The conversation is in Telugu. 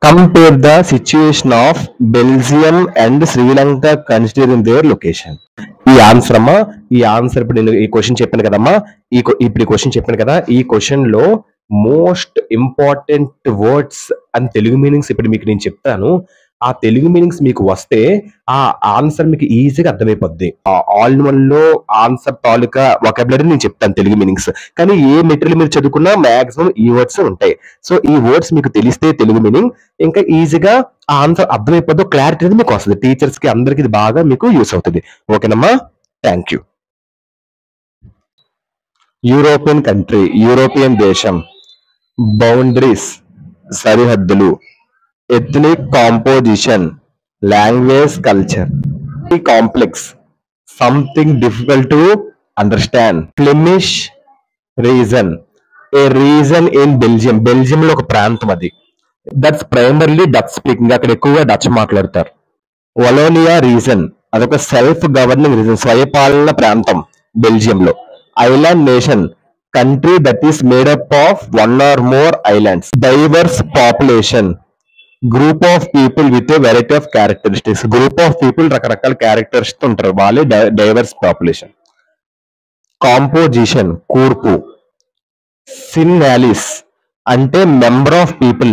Compare the situation of Belgium and Sri Lanka considering their location. ఈ ఆన్సర్ అమ్మా, ఈ ఆన్సర్ ఇప్పుడు నేను ఈ క్వశ్చన్ చెప్పాను కదమ్మా, ఇప్పుడు ఈ క్వశ్చన్ చెప్పాను కదా, ఈ క్వశ్చన్ లో most important words and Telugu meanings ఇప్పుడు మీకు నేను చెప్తాను. ఆ తెలుగు మీనింగ్స్ మీకు వస్తే ఆ ఆన్సర్ మీకు ఈజీగా అర్థమైపోద్ది. ఆల్ వన్ లో ఆన్సర్ తాలూకా వొకాబులరీ నేను చెప్తాను తెలుగు మీనింగ్స్. కానీ ఏ మెటీరియల్ మీరు చదువుకున్నా మాక్సిమం ఈ వర్డ్స్ ఉంటాయి. సో ఈ వర్డ్స్ మీకు తెలిస్తే తెలుగు మీనింగ్ ఇంకా ఈజీగా ఆ ఆన్సర్ అర్థమైపోద్దు, క్లారిటీ అనేది మీకు వస్తుంది. టీచర్స్ కి అందరికి ఇది బాగా మీకు యూస్ అవుతుంది. ఓకేనమ్మా, thank you. European country, European దేశం. బౌండరీస్, సరిహద్దులు. Ethnic composition, language, culture. Complex, something difficult to understand. Flemish reason, A reason in Belgium, Belgium లో ఒక ప్రాంతం అది. దట్స్ ప్రైమర్లీ డచ్ స్పీకింగ్, అక్కడ ఎక్కువగా డచ్ మాట్లాడతారు. వలోనియా రీజన్, అదొక సెల్ఫ్ గవర్నింగ్ రీజన్, స్వయపాలన ప్రాంతం బెల్జియంలో. Island nation, country that is made up of one or more islands. Diverse population, group of people with a variety of characteristics, group of people రకరకాల క్యారెక్టర్స్ ఉంటారు, వాళ్ళే డైవర్స్ పాపులేషన్. కాంపోజిషన్, కూర్పు. సిన్నాలిస్ అంటే మెంబర్ ఆఫ్ పీపుల్.